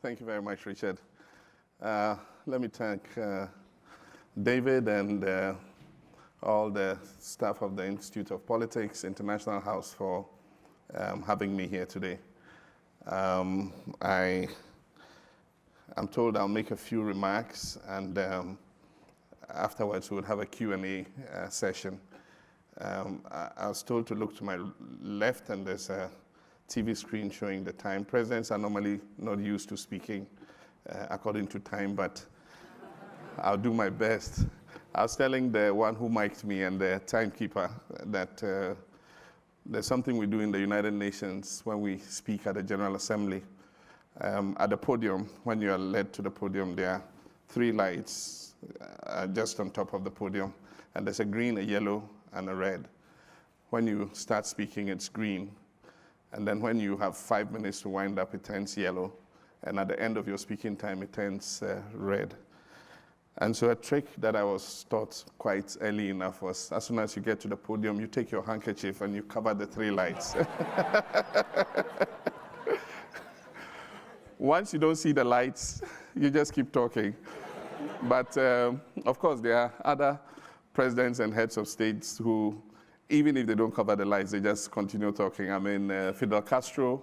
Thank you very much, Richard. Let me thank David and all the staff of the Institute of Politics International House for having me here today. I'm told I'll make a few remarks, and afterwards we'll have a Q&A session. I was told to look to my left, and there's a TV screen showing the time. Presidents are normally not used to speaking according to time, but I'll do my best. I was telling the one who mic'd me and the timekeeper that there's something we do in the United Nations when we speak at the General Assembly. At the podium, when you are led to the podium, there are 3 lights just on top of the podium, and there's a green, a yellow, and a red. When you start speaking, it's green. And then when you have 5 minutes to wind up, it turns yellow. And at the end of your speaking time, it turns red. And so a trick that I was taught quite early enough was, as soon as you get to the podium, you take your handkerchief and you cover the 3 lights. Once you don't see the lights, you just keep talking. But of course, there are other presidents and heads of states who, even if they don't cover the lights, they just continue talking. I mean, Fidel Castro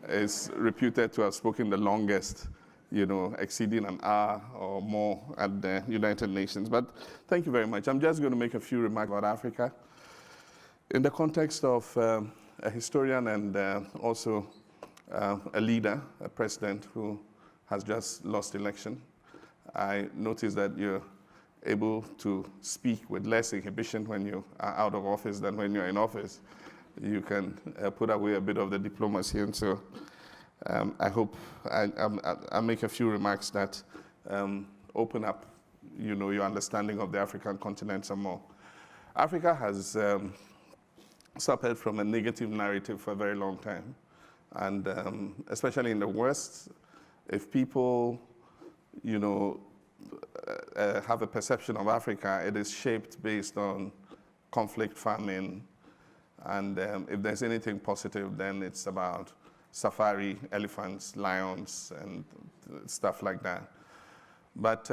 is reputed to have spoken the longest, exceeding an hour or more at the United Nations. But thank you very much. I'm just going to make a few remarks about Africa in the context of a historian and also a leader, a president who has just lost election. I noticed that you're able to speak with less inhibition when you are out of office than when you're in office. You can put away a bit of the diplomacy, and so I hope I'll make a few remarks that open up, your understanding of the African continent some more. Africa has suffered from a negative narrative for a very long time, and especially in the West, if people, have a perception of Africa, it is shaped based on conflict, famine, and if there's anything positive, then it's about safari, elephants, lions, and stuff like that. But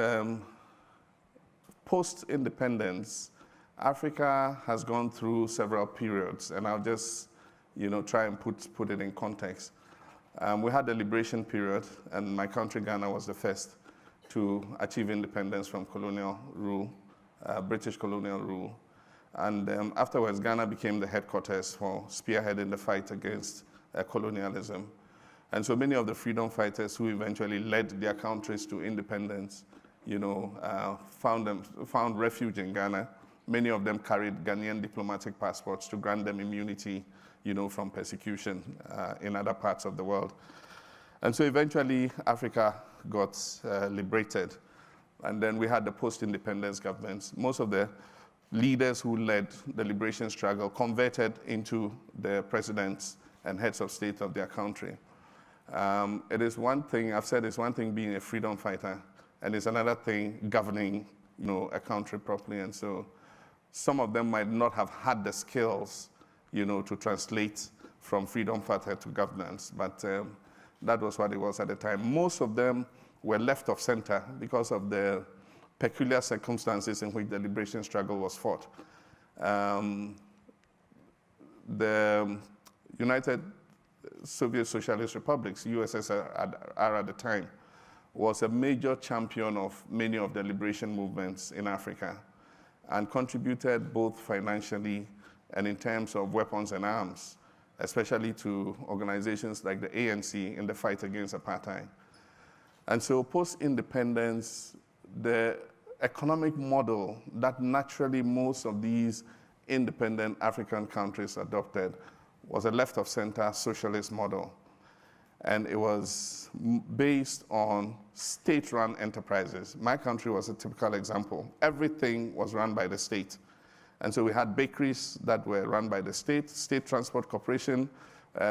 post-independence, Africa has gone through several periods, and I'll just try and put it in context. We had the liberation period, and my country, Ghana, was the first to achieve independence from colonial rule, British colonial rule. And afterwards, Ghana became the headquarters for spearheading the fight against colonialism. And so many of the freedom fighters who eventually led their countries to independence, found refuge in Ghana. Many of them carried Ghanaian diplomatic passports to grant them immunity, from persecution in other parts of the world. And so eventually, Africa got liberated. And then we had the post-independence governments. Most of the leaders who led the liberation struggle converted into the presidents and heads of state of their country. It is one thing, I've said it's one thing being a freedom fighter, and it's another thing governing, a country properly. And so some of them might not have had the skills, to translate from freedom fighter to governance, but that was what it was at the time. Most of them were left of center because of the peculiar circumstances in which the liberation struggle was fought. The United Soviet Socialist Republics, USSR at the time, was a major champion of many of the liberation movements in Africa and contributed both financially and in terms of weapons and arms, especially to organizations like the ANC in the fight against apartheid. And so post-independence, the economic model that naturally most of these independent African countries adopted was a left-of-center socialist model. And it was based on state-run enterprises. My country was a typical example. Everything was run by the state. And so we had bakeries that were run by the state. State Transport Corporation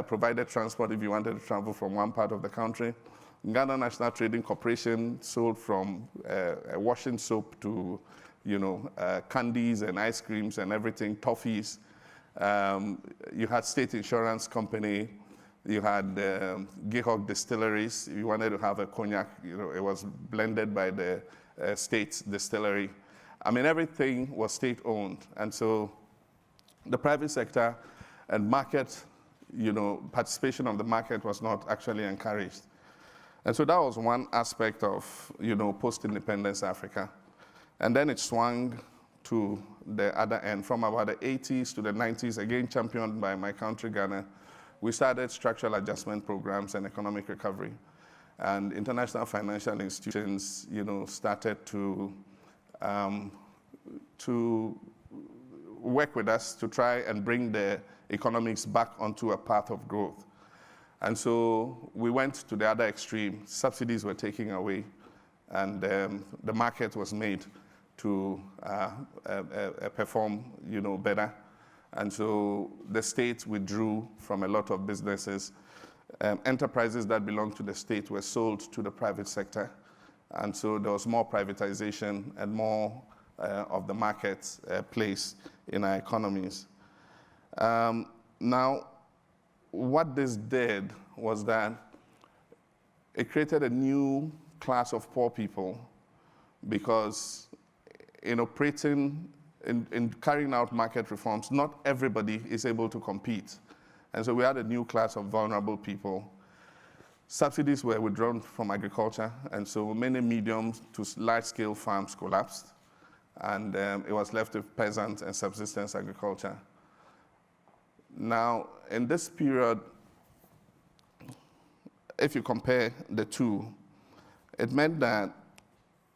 provided transport if you wanted to travel from one part of the country. Ghana National Trading Corporation sold from washing soap to, candies and ice creams and everything, toffees. You had State Insurance Company. You had Gihok distilleries. If you wanted to have a cognac, it was blended by the state distillery. I mean, everything was state-owned. And so the private sector and market, participation of the market was not actually encouraged. And so that was one aspect of, post-independence Africa. And then it swung to the other end. From about the 80s to the 90s, again championed by my country, Ghana, we started structural adjustment programs and economic recovery. And international financial institutions, started to work with us to try and bring the economics back onto a path of growth. And so we went to the other extreme. Subsidies were taken away, and the market was made to perform, better. And so the state withdrew from a lot of businesses. Enterprises that belonged to the state were sold to the private sector. And so there was more privatization and more of the market place in our economies. Now, what this did was that it created a new class of poor people, because in operating, in carrying out market reforms, not everybody is able to compete. And so we had a new class of vulnerable people. Subsidies were withdrawn from agriculture, and so many medium to large-scale farms collapsed, and it was left with peasant and subsistence agriculture. Now, in this period, if you compare the two, it meant that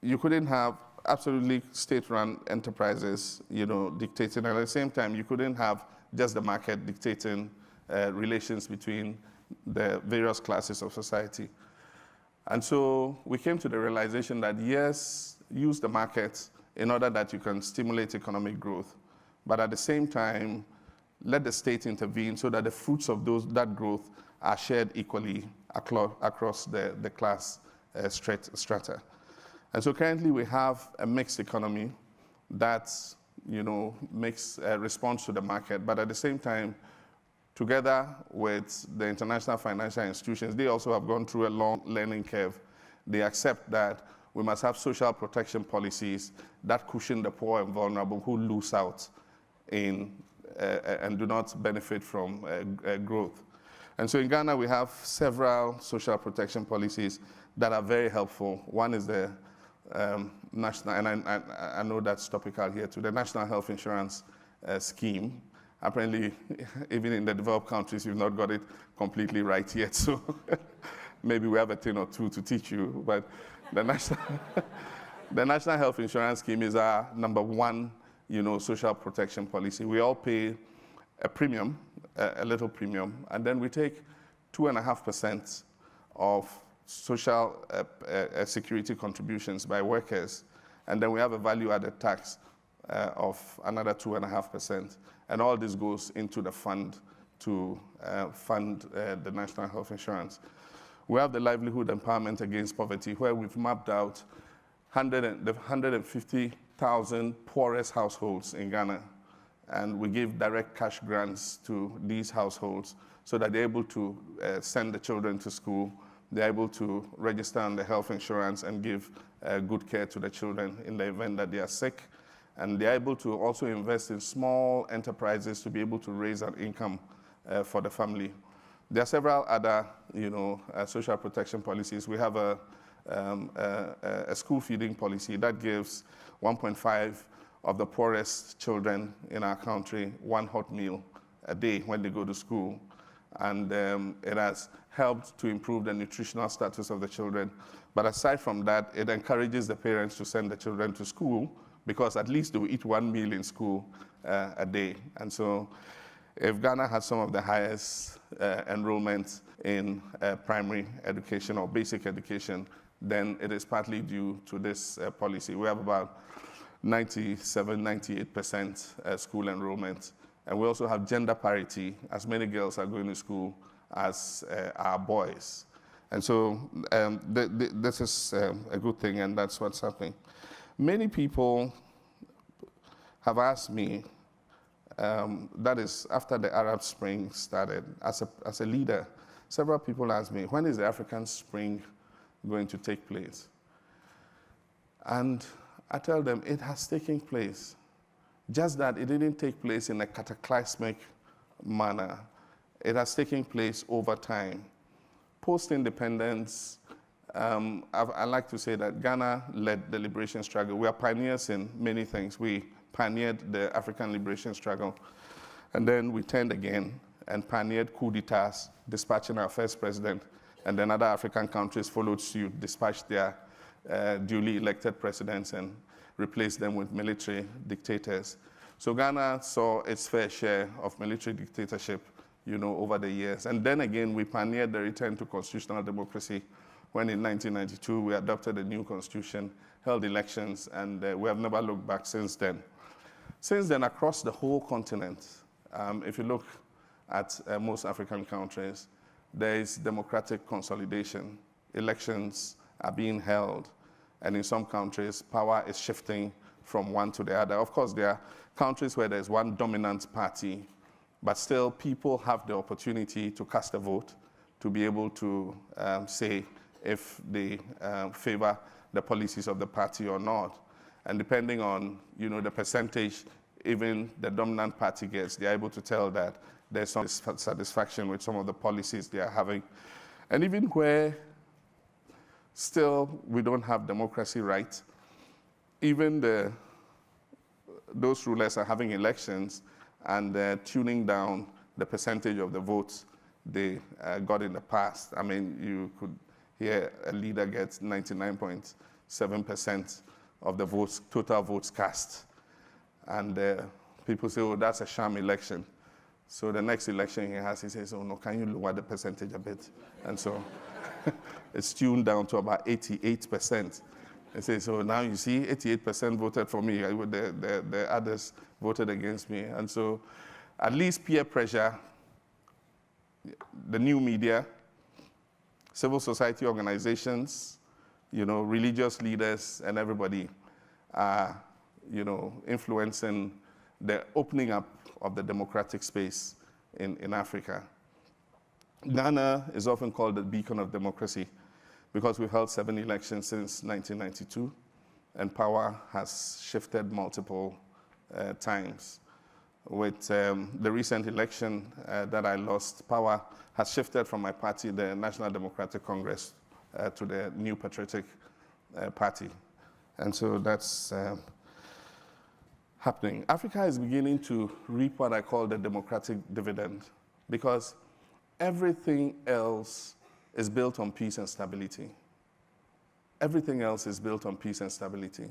you couldn't have absolutely state-run enterprises, dictating, and at the same time, you couldn't have just the market dictating relations between the various classes of society. And so we came to the realization that, yes, use the market in order that you can stimulate economic growth, but at the same time, let the state intervene so that the fruits of that growth are shared equally across the class strata. And so currently we have a mixed economy that, makes a response to the market, but at the same time, together with the international financial institutions, they also have gone through a long learning curve. They accept that we must have social protection policies that cushion the poor and vulnerable who lose out and do not benefit from growth. And so in Ghana, we have several social protection policies that are very helpful. One is the national, and I know that's topical here too, the National Health Insurance Scheme. Apparently, even in the developed countries, you've not got it completely right yet. So maybe we have a thing or two to teach you. But the National Health Insurance Scheme is our number one, social protection policy. We all pay a premium, a little premium, and then we take 2.5% of social security contributions by workers, and then we have a value-added tax of another 2.5%. And all this goes into the fund to fund the National Health Insurance. We have the Livelihood Empowerment Against Poverty, where we've mapped out the 150,000 poorest households in Ghana, and we give direct cash grants to these households so that they're able to send the children to school, they're able to register on the health insurance and give good care to the children in the event that they are sick. And they're able to also invest in small enterprises to be able to raise an income for the family. There are several other, social protection policies. We have a school feeding policy that gives 1.5 of the poorest children in our country one hot meal a day when they go to school. And it has helped to improve the nutritional status of the children. But aside from that, it encourages the parents to send the children to school, because at least they will eat one meal in school a day. And so if Ghana has some of the highest enrollment in primary education or basic education, then it is partly due to this policy. We have about 97, 98% school enrollment. And we also have gender parity. As many girls are going to school as our boys. And so this is a good thing, and that's what's happening. Many people have asked me, that is after the Arab Spring started, as a leader, several people ask me, when is the African Spring going to take place? And I tell them it has taken place, just that it didn't take place in a cataclysmic manner. It has taken place over time. Post-independence, I like to say that Ghana led the liberation struggle. We are pioneers in many things. We pioneered the African liberation struggle, and then we turned again and pioneered coup d'etats, dispatching our first president, and then other African countries followed suit, dispatched their duly elected presidents and replaced them with military dictators. So Ghana saw its fair share of military dictatorship, over the years. And then again, we pioneered the return to constitutional democracy when in 1992 we adopted a new constitution, held elections, and we have never looked back since then. Since then, across the whole continent, if you look at most African countries, there is democratic consolidation. Elections are being held, and in some countries, power is shifting from one to the other. Of course, there are countries where there's one dominant party, but still people have the opportunity to cast a vote, to be able to say if they favor the policies of the party or not. And depending on the percentage even the dominant party gets, they're able to tell that there's some satisfaction with some of the policies they are having. And even where still we don't have democracy right, even those rulers are having elections and they're tuning down the percentage of the votes they got in the past. I mean, you could hear a leader gets 99.7% of the votes, total votes cast. And people say, oh, that's a sham election. So the next election he has, he says, oh no, can you lower the percentage a bit? And so it's tuned down to about 88%. He says, so now you see, 88% voted for me. The others voted against me. And so at least peer pressure, the new media, civil society organizations, religious leaders, and everybody are, influencing the opening up of the democratic space in Africa. Ghana is often called the beacon of democracy because we've held 7 elections since 1992, and power has shifted multiple times. With the recent election that I lost, power has shifted from my party, the National Democratic Congress, to the New Patriotic Party. And so that's happening. Africa is beginning to reap what I call the democratic dividend, because everything else is built on peace and stability. Everything else is built on peace and stability.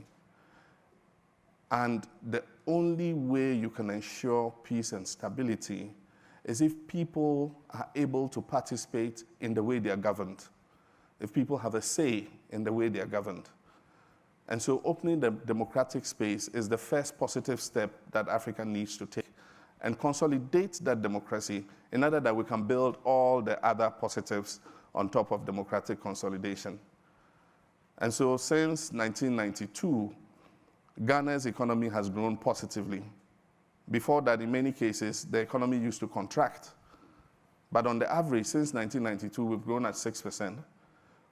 And the only way you can ensure peace and stability is if people are able to participate in the way they are governed, if people have a say in the way they are governed. And so opening the democratic space is the first positive step that Africa needs to take and consolidate that democracy in order that we can build all the other positives on top of democratic consolidation. And so since 1992, Ghana's economy has grown positively. Before that, in many cases, the economy used to contract. But on the average, since 1992, we've grown at 6%.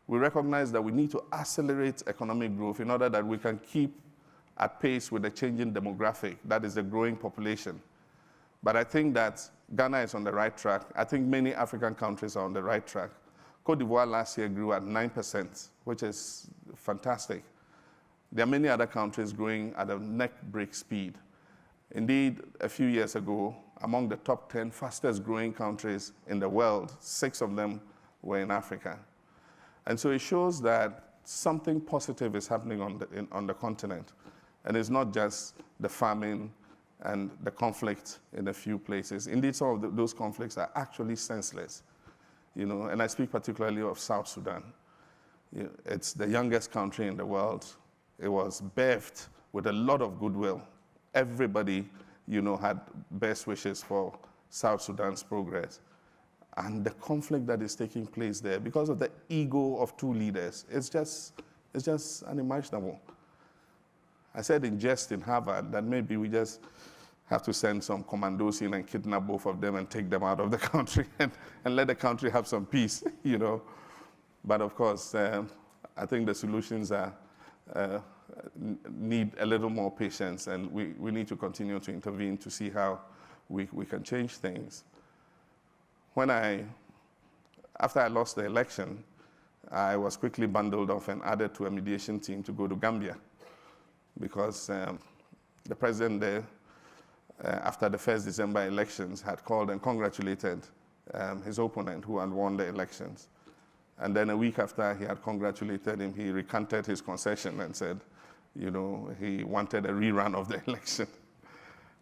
We recognize that we need to accelerate economic growth in order that we can keep at pace with the changing demographic, that is the growing population. But I think that Ghana is on the right track. I think many African countries are on the right track. Cote d'Ivoire last year grew at 9%, which is fantastic. There are many other countries growing at a neck-break speed. Indeed, a few years ago, among the top 10 fastest growing countries in the world, 6 of them were in Africa. And so it shows that something positive is happening on the continent. And it's not just the famine and the conflict in a few places. Indeed, some of those conflicts are actually senseless. And I speak particularly of South Sudan. It's the youngest country in the world. It was birthed with a lot of goodwill. Everybody, had best wishes for South Sudan's progress. And the conflict that is taking place there, because of the ego of 2 leaders, it's just unimaginable. I said in jest in Harvard that maybe we just have to send some commandos in and kidnap both of them and take them out of the country and let the country have some peace, you know. But of course, I think the solutions need a little more patience, and we need to continue to intervene to see how we can change things. After I lost the election, I was quickly bundled off and added to a mediation team to go to Gambia, because the president there, after the 1st December elections, had called and congratulated his opponent who had won the elections. And then a week after he had congratulated him, he recanted his concession and said, you know, he wanted a rerun of the election.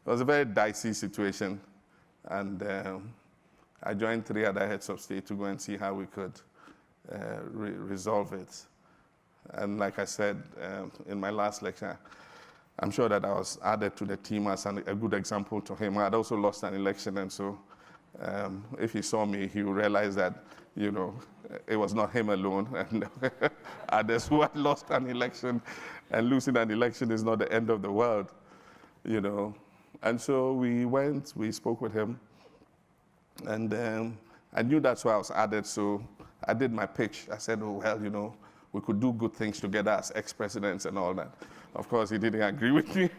It was a very dicey situation. And I joined 3 other heads of state to go and see how we could resolve it. And like I said in my last lecture, I'm sure that I was added to the team as a good example to him. I had also lost an election, and so if he saw me, he would realize that, you know, it was not him alone, and others who had lost an election, and losing an election is not the end of the world, you know. And so we went, we spoke with him, and I knew that's why I was added, so I did my pitch. I said, oh, well, you know, we could do good things together as ex-presidents and all that. Of course, he didn't agree with me.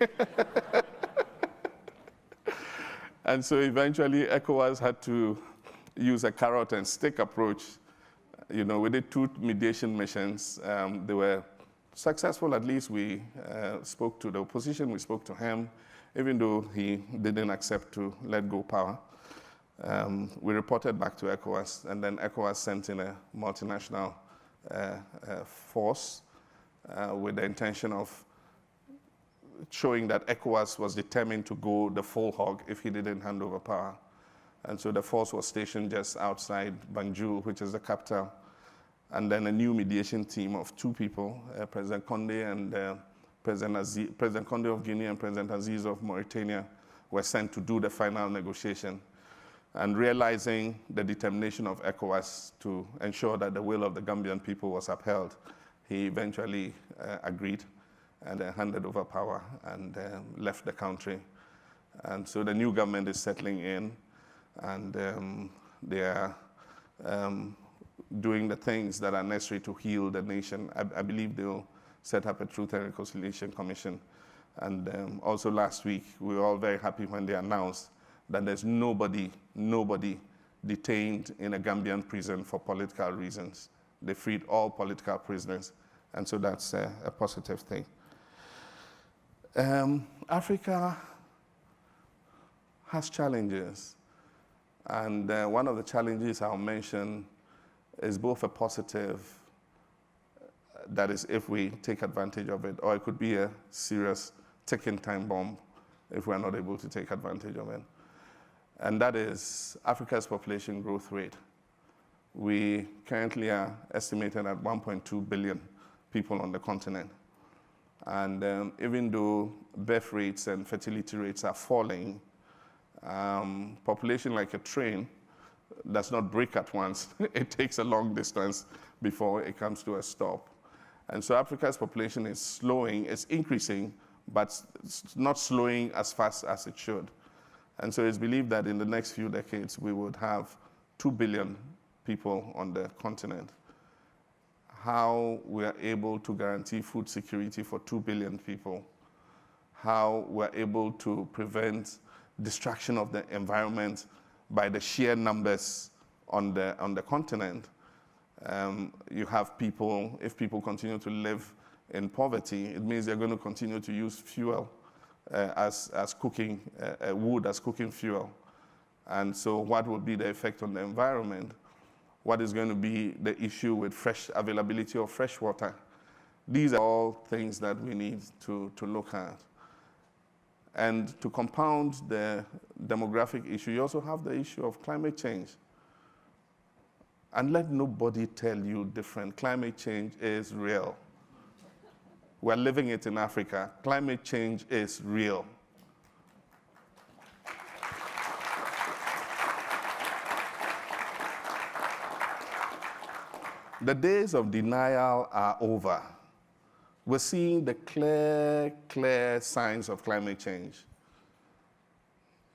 And so eventually, ECOWAS had to use a carrot and stick approach. You know, we did 2 mediation missions. They were successful. At least we spoke to the opposition. We spoke to him, even though he didn't accept to let go power. We reported back to ECOWAS, and then ECOWAS sent in a multinational force with the intention of showing that ECOWAS was determined to go the full hog if he didn't hand over power. And so the force was stationed just outside Banjul, which is the capital. And then a new mediation team of 2 people, President Condé and President Condé of Guinea and President Aziz of Mauritania, were sent to do the final negotiation. And realizing the determination of ECOWAS to ensure that the will of the Gambian people was upheld, he eventually agreed and handed over power and left the country. And so the new government is settling in, and they are doing the things that are necessary to heal the nation. I believe they'll set up a Truth and Reconciliation Commission. And also last week, we were all very happy when they announced that there's nobody detained in a Gambian prison for political reasons. They freed all political prisoners, and so that's a positive thing. Africa has challenges, and one of the challenges I'll mention is both a positive, that is if we take advantage of it, or it could be a serious ticking time bomb if we're not able to take advantage of it. And that is Africa's population growth rate. We currently are estimated at 1.2 billion people on the continent. And even though birth rates and fertility rates are falling, population like a train does not break at once. It takes a long distance before it comes to a stop. And so Africa's population is slowing, it's increasing, but it's not slowing as fast as it should. And so it's believed that in the next few decades, we would have 2 billion people on the continent. How we are able to guarantee food security for 2 billion people, how we're able to prevent destruction of the environment by the sheer numbers on the continent. You have people, if people continue to live in poverty, it means they're going to continue to use fuel as cooking, wood as cooking fuel. And so what will be the effect on the environment? What is going to be the issue with availability of fresh water? These are all things that we need to look at. And to compound the demographic issue, you also have the issue of climate change. And let nobody tell you different. Climate change is real. We're living it in Africa. Climate change is real. The days of denial are over. We're seeing the clear signs of climate change.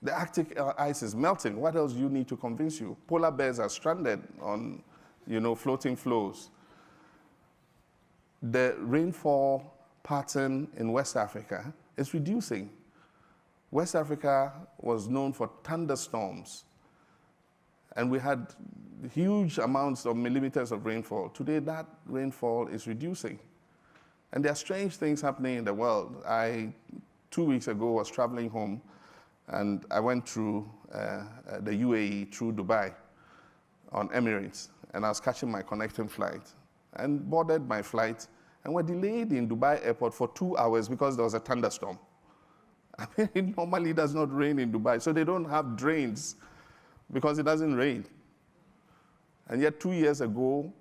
The Arctic ice is melting. What else do you need to convince you? Polar bears are stranded on, floating floes. The rainfall pattern in West Africa is reducing. West Africa was known for thunderstorms, and we had huge amounts of millimeters of rainfall. Today, that rainfall is reducing. And there are strange things happening in the world. 2 weeks ago, was traveling home, and I went through the UAE, through Dubai, on Emirates, and I was catching my connecting flight, and boarded my flight, and were delayed in Dubai airport for 2 hours because there was a thunderstorm. I mean, it normally does not rain in Dubai, so they don't have drains because it doesn't rain. And yet 2 years ago,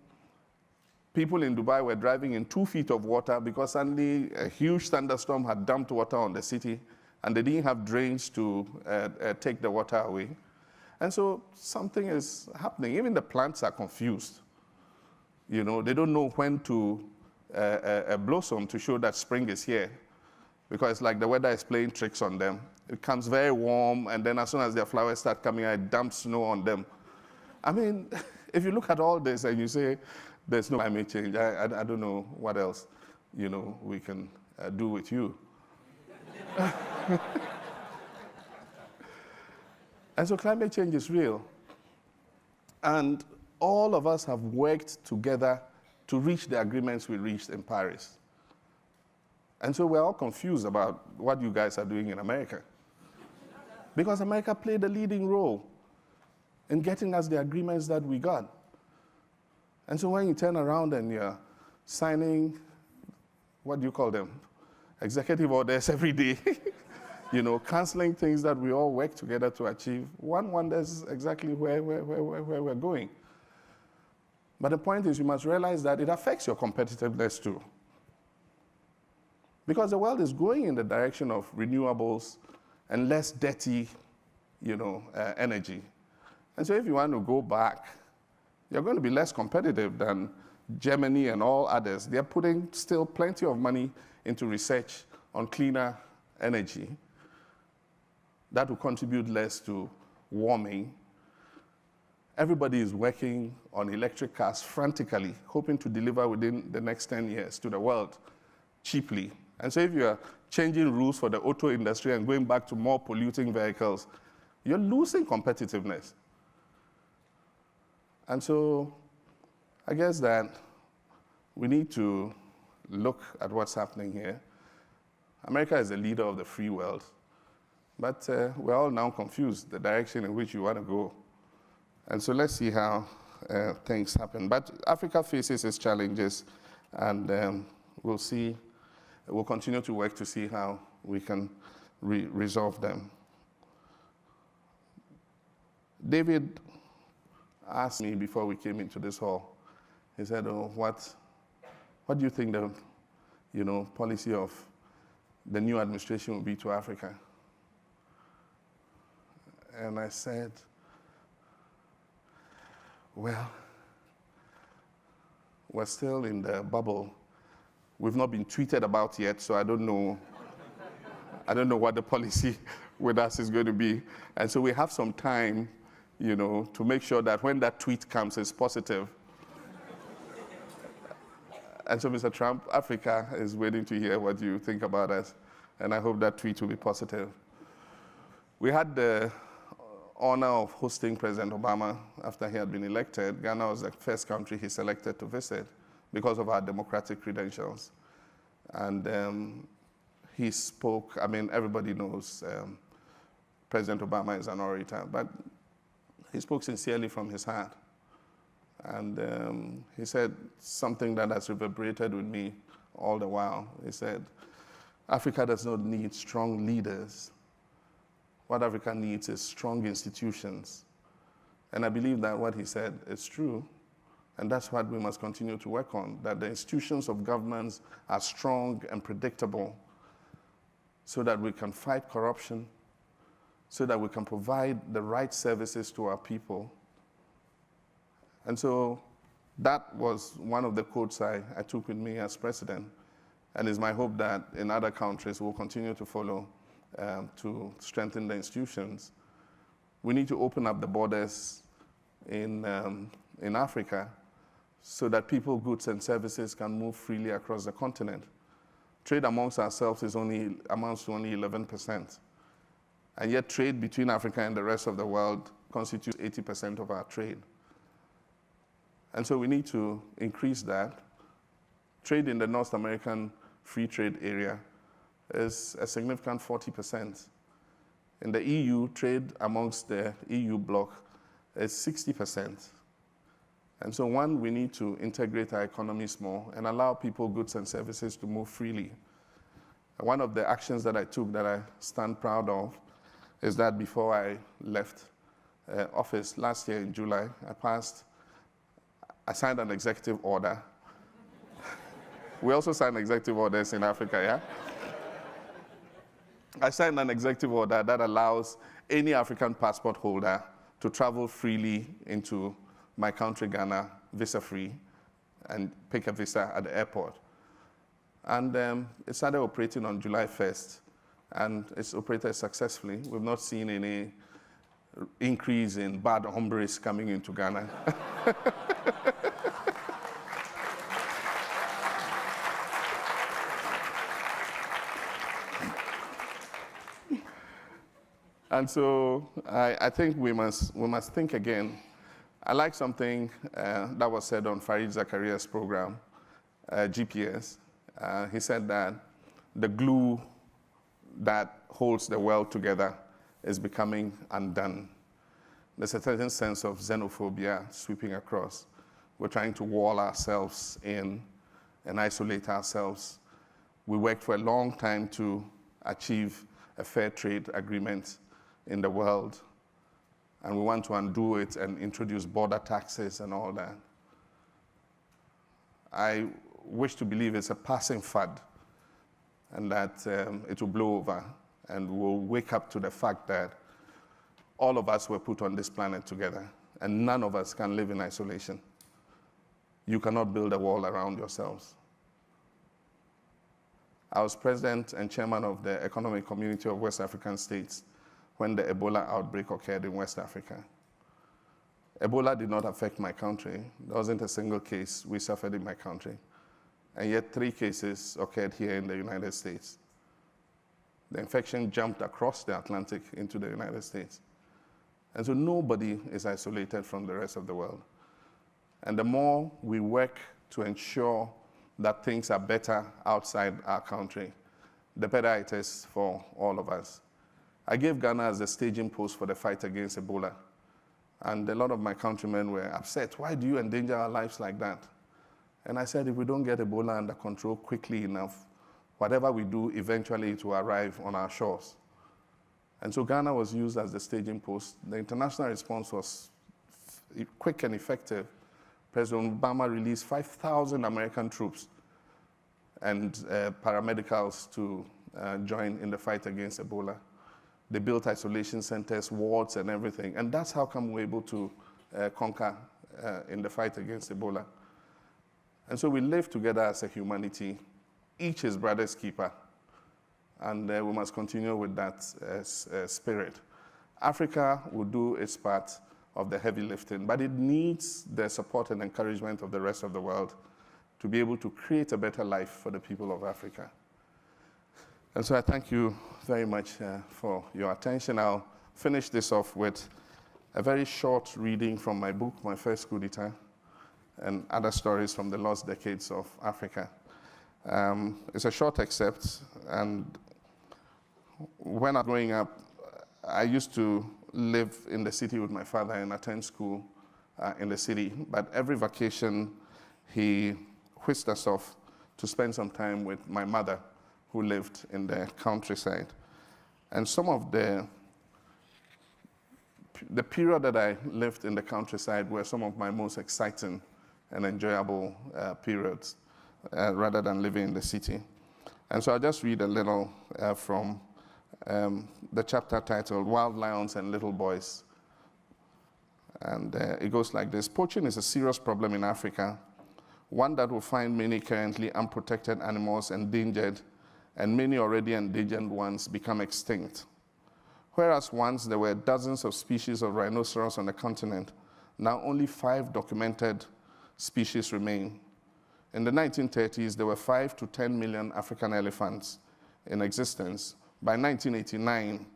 people in Dubai were driving in 2 feet of water because suddenly a huge thunderstorm had dumped water on the city, and they didn't have drains to take the water away. And so something is happening. Even the plants are confused. They don't know when to blossom to show that spring is here, because it's like the weather is playing tricks on them. It comes very warm, and then as soon as their flowers start coming out, it dumps snow on them. I mean, if you look at all this and you say, there's no climate change, I don't know what else, we can do with you. And so climate change is real. And all of us have worked together to reach the agreements we reached in Paris. And so we're all confused about what you guys are doing in America. Because America played a leading role in getting us the agreements that we got. And so when you turn around and you're signing, what do you call them? Executive orders every day, canceling things that we all work together to achieve, one wonders exactly where we're going. But the point is, you must realize that it affects your competitiveness too. Because the world is going in the direction of renewables and less dirty, energy. And so if you want to go back, you're going to be less competitive than Germany and all others. They're putting still plenty of money into research on cleaner energy that will contribute less to warming. Everybody is working on electric cars frantically, hoping to deliver within the next 10 years to the world cheaply. And so if you're changing rules for the auto industry and going back to more polluting vehicles, you're losing competitiveness. And so I guess that we need to look at what's happening here. America is the leader of the free world, but we're all now confused the direction in which you want to go. And so let's see how things happen. But Africa faces its challenges, and we'll see. We'll continue to work to see how we can resolve them. David asked me before we came into this hall. He said, "Oh, what do you think the, policy of the new administration will be to Africa?" And I said, well, we're still in the bubble. We've not been tweeted about yet, so I don't know what the policy with us is going to be. And so we have some time, to make sure that when that tweet comes, it's positive. And so, Mr. Trump, Africa is waiting to hear what you think about us, and I hope that tweet will be positive. We had the honor of hosting President Obama after he had been elected. Ghana was the first country he selected to visit because of our democratic credentials. And he spoke, everybody knows President Obama is an orator, but he spoke sincerely from his heart. And he said something that has reverberated with me all the while. He said, Africa does not need strong leaders. What Africa needs is strong institutions. And I believe that what he said is true. And that's what we must continue to work on, that the institutions of governments are strong and predictable so that we can fight corruption, so that we can provide the right services to our people. And so that was one of the quotes I took with me as president. And it's my hope that in other countries we'll continue to follow to strengthen the institutions. We need to open up the borders in Africa so that people, goods, and services can move freely across the continent. Trade amongst ourselves amounts to only 11%. And yet trade between Africa and the rest of the world constitutes 80% of our trade. And so we need to increase that. Trade in the North American free trade area is a significant 40%. In the EU, trade amongst the EU bloc is 60%. And so one, we need to integrate our economies more and allow people, goods, and services to move freely. One of the actions that I took that I stand proud of is that before I left office last year in July, I signed an executive order. We also sign executive orders in Africa, yeah? I signed an executive order that allows any African passport holder to travel freely into my country, Ghana, visa-free, and pick a visa at the airport. And it started operating on July 1st, and it's operated successfully. We've not seen any increase in bad hombres coming into Ghana. And so I think we must think again. I like something that was said on Fareed Zakaria's program, GPS. He said that the glue that holds the world together is becoming undone. There's a certain sense of xenophobia sweeping across. We're trying to wall ourselves in and isolate ourselves. We worked for a long time to achieve a fair trade agreement in the world, and we want to undo it and introduce border taxes and all that. I wish to believe it's a passing fad and that it will blow over and we'll wake up to the fact that all of us were put on this planet together and none of us can live in isolation. You cannot build a wall around yourselves. I was president and chairman of the Economic Community of West African States when the Ebola outbreak occurred in West Africa. Ebola did not affect my country. There wasn't a single case we suffered in my country. And yet 3 cases occurred here in the United States. The infection jumped across the Atlantic into the United States. And so nobody is isolated from the rest of the world. And the more we work to ensure that things are better outside our country, the better it is for all of us. I gave Ghana as the staging post for the fight against Ebola. And a lot of my countrymen were upset. Why do you endanger our lives like that? And I said, if we don't get Ebola under control quickly enough, whatever we do, eventually it will arrive on our shores. And so Ghana was used as the staging post. The international response was quick and effective. President Obama released 5,000 American troops and paramedicals to join in the fight against Ebola. They built isolation centers, wards, and everything. And that's how come we're able to conquer in the fight against Ebola. And so we live together as a humanity, each his brother's keeper. And we must continue with that spirit. Africa will do its part of the heavy lifting, but it needs the support and encouragement of the rest of the world to be able to create a better life for the people of Africa. And so I thank you very much for your attention. I'll finish this off with a very short reading from my book, My First Coup d'etat, and other stories from the lost decades of Africa. It's a short excerpt, and when I was growing up, I used to live in the city with my father and attend school in the city. But every vacation, he whisked us off to spend some time with my mother, who lived in the countryside. And some of the period that I lived in the countryside were some of my most exciting and enjoyable periods, rather than living in the city. And so I'll just read a little from the chapter titled Wild Lions and Little Boys. And it goes like this. Poaching is a serious problem in Africa, one that will find many currently unprotected animals endangered and many already endangered ones become extinct. Whereas once there were dozens of species of rhinoceros on the continent, now only 5 documented species remain. In the 1930s, there were 5 to 10 million African elephants in existence. By 1989,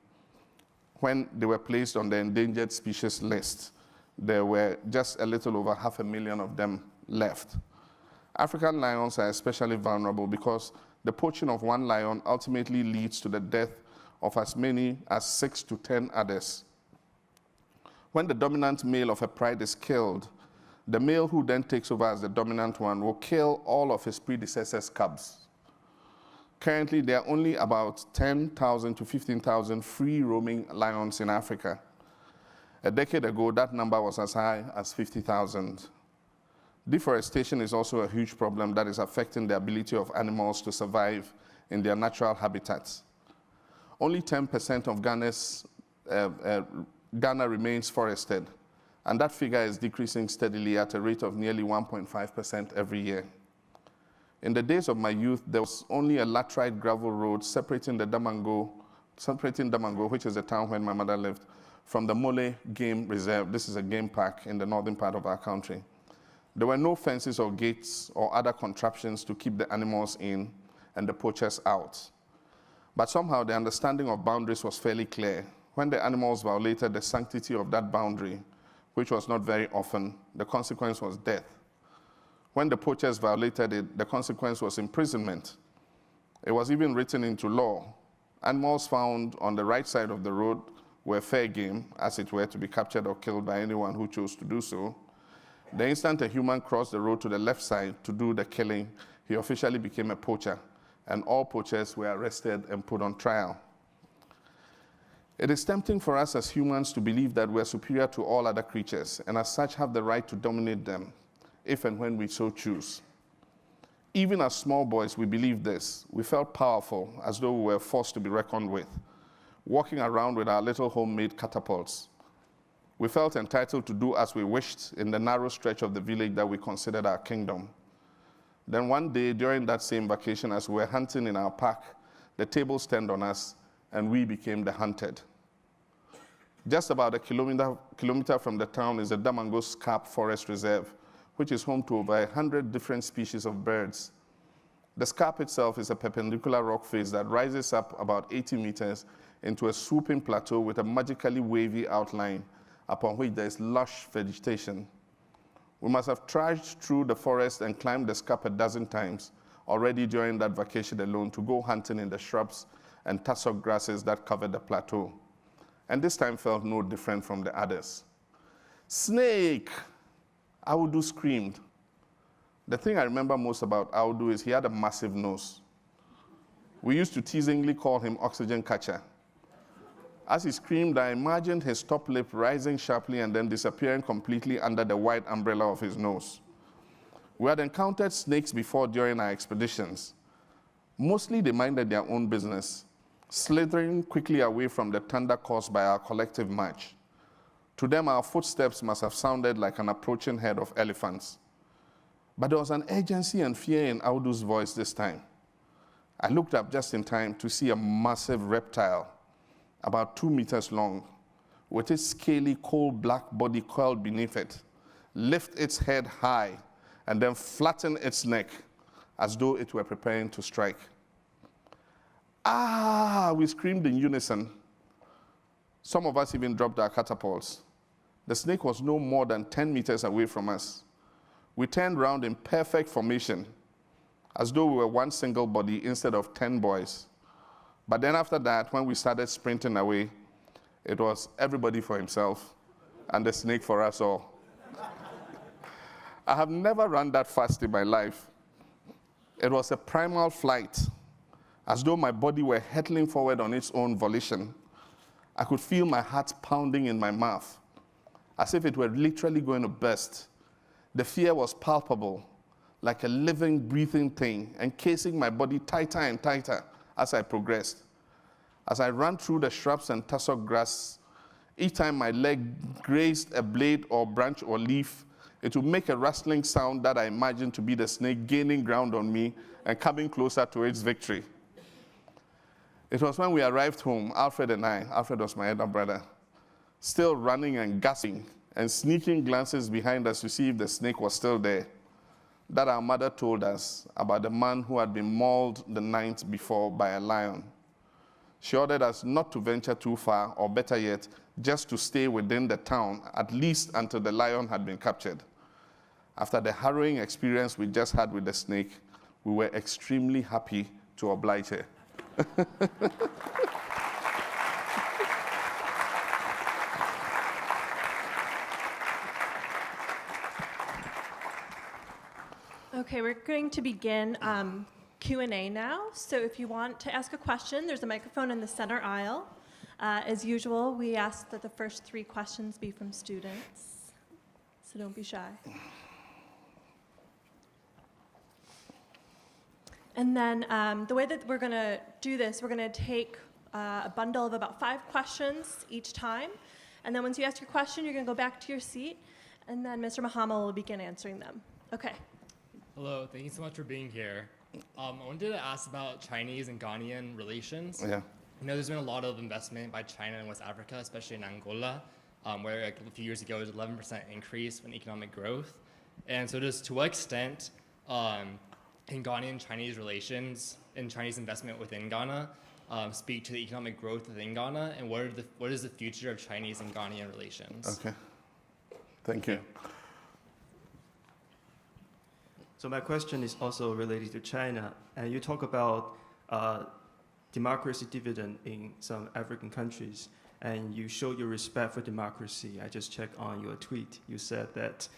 when they were placed on the endangered species list, there were just a little over 500,000 of them left. African lions are especially vulnerable because the poaching of one lion ultimately leads to the death of as many as 6 to 10 others. When the dominant male of a pride is killed, the male who then takes over as the dominant one will kill all of his predecessors' cubs. Currently, there are only about 10,000 to 15,000 free-roaming lions in Africa. A decade ago, that number was as high as 50,000. Deforestation is also a huge problem that is affecting the ability of animals to survive in their natural habitats. Only 10% of Ghana remains forested, and that figure is decreasing steadily at a rate of nearly 1.5% every year. In the days of my youth, there was only a laterite gravel road separating Damango, which is the town where my mother lived, from the Mole Game Reserve. This is a game park in the northern part of our country. There were no fences or gates or other contraptions to keep the animals in and the poachers out. But somehow the understanding of boundaries was fairly clear. When the animals violated the sanctity of that boundary, which was not very often, the consequence was death. When the poachers violated it, the consequence was imprisonment. It was even written into law. Animals found on the right side of the road were fair game, as it were, to be captured or killed by anyone who chose to do so. The instant a human crossed the road to the left side to do the killing, he officially became a poacher, and all poachers were arrested and put on trial. It is tempting for us as humans to believe that we are superior to all other creatures, and as such have the right to dominate them, if and when we so choose. Even as small boys, we believed this. We felt powerful, as though we were a force to be reckoned with, walking around with our little homemade catapults. We felt entitled to do as we wished in the narrow stretch of the village that we considered our kingdom. Then one day, during that same vacation, as we were hunting in our park, the tables turned on us, and we became the hunted. Just about a kilometer from the town is the Damango Scarp Forest Reserve, which is home to over 100 different species of birds. The scarp itself is a perpendicular rock face that rises up about 80 meters into a swooping plateau with a magically wavy outline upon which there is lush vegetation. We must have trudged through the forest and climbed the scarp a dozen times already during that vacation alone to go hunting in the shrubs and tussock grasses that covered the plateau. And this time felt no different from the others. Snake! Audu screamed. The thing I remember most about Audu is he had a massive nose. We used to teasingly call him Oxygen Catcher. As he screamed, I imagined his top lip rising sharply and then disappearing completely under the wide umbrella of his nose. We had encountered snakes before during our expeditions. Mostly they minded their own business, slithering quickly away from the thunder caused by our collective march. To them, our footsteps must have sounded like an approaching herd of elephants. But there was an urgency and fear in Audu's voice this time. I looked up just in time to see a massive reptile, about 2 meters long, with its scaly, coal black body coiled beneath it, lift its head high, and then flatten its neck as though it were preparing to strike. Ah, we screamed in unison. Some of us even dropped our catapults. The snake was no more than 10 meters away from us. We turned round in perfect formation, as though we were one single body instead of 10 boys. But then after that, when we started sprinting away, it was everybody for himself and the snake for us all. I have never run that fast in my life. It was a primal flight, as though my body were hurtling forward on its own volition. I could feel my heart pounding in my mouth, as if it were literally going to burst. The fear was palpable, like a living, breathing thing, encasing my body tighter and tighter as I progressed. As I ran through the shrubs and tussock grass, each time my leg grazed a blade or branch or leaf, it would make a rustling sound that I imagined to be the snake gaining ground on me and coming closer to its victory. It was when we arrived home, Alfred and I, Alfred was my elder brother, still running and gasping and sneaking glances behind us to see if the snake was still there, that our mother told us about the man who had been mauled the night before by a lion. She ordered us not to venture too far, or better yet, just to stay within the town, at least until the lion had been captured. After the harrowing experience we just had with the snake, we were extremely happy to oblige her. Okay, we're going to begin Q&A now. So if you want to ask a question, there's a microphone in the center aisle. As usual, we ask that the first 3 questions be from students. So don't be shy. And then the way that we're going to do this, we're going to take a bundle of about 5 questions each time. And then once you ask your question, you're going to go back to your seat. And then Mr. Mahama will begin answering them. Okay. Hello, thank you so much for being here. I wanted to ask about Chinese and Ghanaian relations. Yeah. You know, there's been a lot of investment by China in West Africa, especially in Angola, where like, a few years ago, there was an 11% increase in economic growth. And so just to what extent can Ghanaian-Chinese relations and Chinese investment within Ghana speak to the economic growth within Ghana, and what is the future of Chinese and Ghanaian relations? Okay. Thank you. So my question is also related to China. And you talk about democracy dividend in some African countries, and you show your respect for democracy. I just checked on your tweet. You said that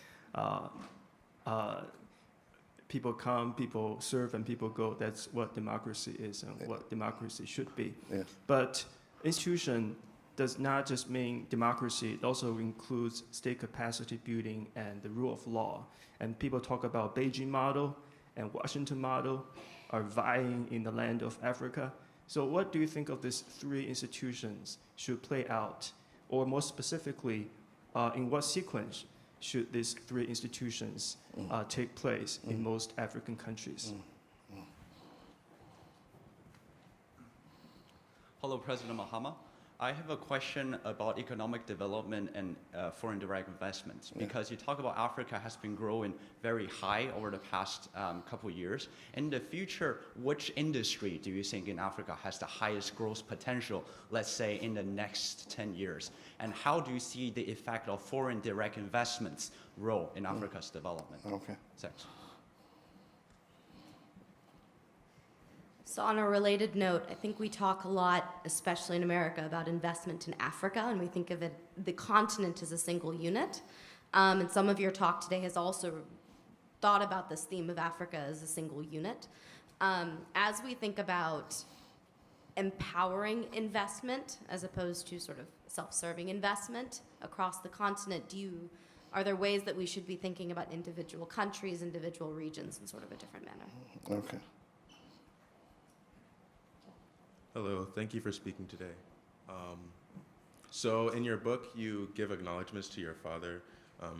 people come, people serve, and people go. That's what democracy is and what democracy should be. Yes. But institution does not just mean democracy. It also includes state capacity building and the rule of law. And people talk about Beijing model and Washington model are vying in the land of Africa. So what do you think of these 3 institutions should play out? Or more specifically, in what sequence should these 3 institutions take place in most African countries? Hello, President Mahama. I have a question about economic development and foreign direct investments, because you talk about Africa has been growing very high over the past couple of years. In the future, which industry do you think in Africa has the highest growth potential, let's say in the next 10 years? And how do you see the effect of foreign direct investments role in Africa's development? Okay. Thanks. So on a related note, I think we talk a lot, especially in America, about investment in Africa, and we think of it, the continent as a single unit. And some of your talk today has also thought about this theme of Africa as a single unit. As we think about empowering investment as opposed to sort of self-serving investment across the continent, are there ways that we should be thinking about individual countries, individual regions in sort of a different manner? Okay. Hello, thank you for speaking today. So in your book, you give acknowledgments to your father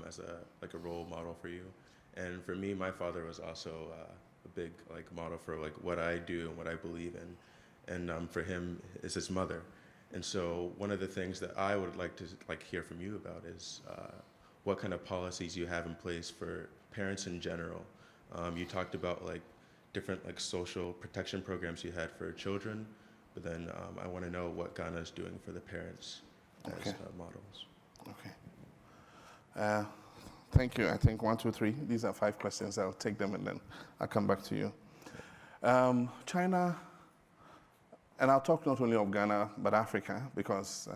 as a role model for you. And for me, my father was also a big model for what I do and what I believe in. And for him is his mother. And so one of the things that I would like to hear from you about is what kind of policies you have in place for parents in general. You talked about different social protection programs you had for children. But then I want to know what Ghana is doing for the parents as models. Okay. Thank you. I think 1, 2, 3. These are 5 questions. I'll take them and then I'll come back to you. China, and I'll talk not only of Ghana, but Africa, because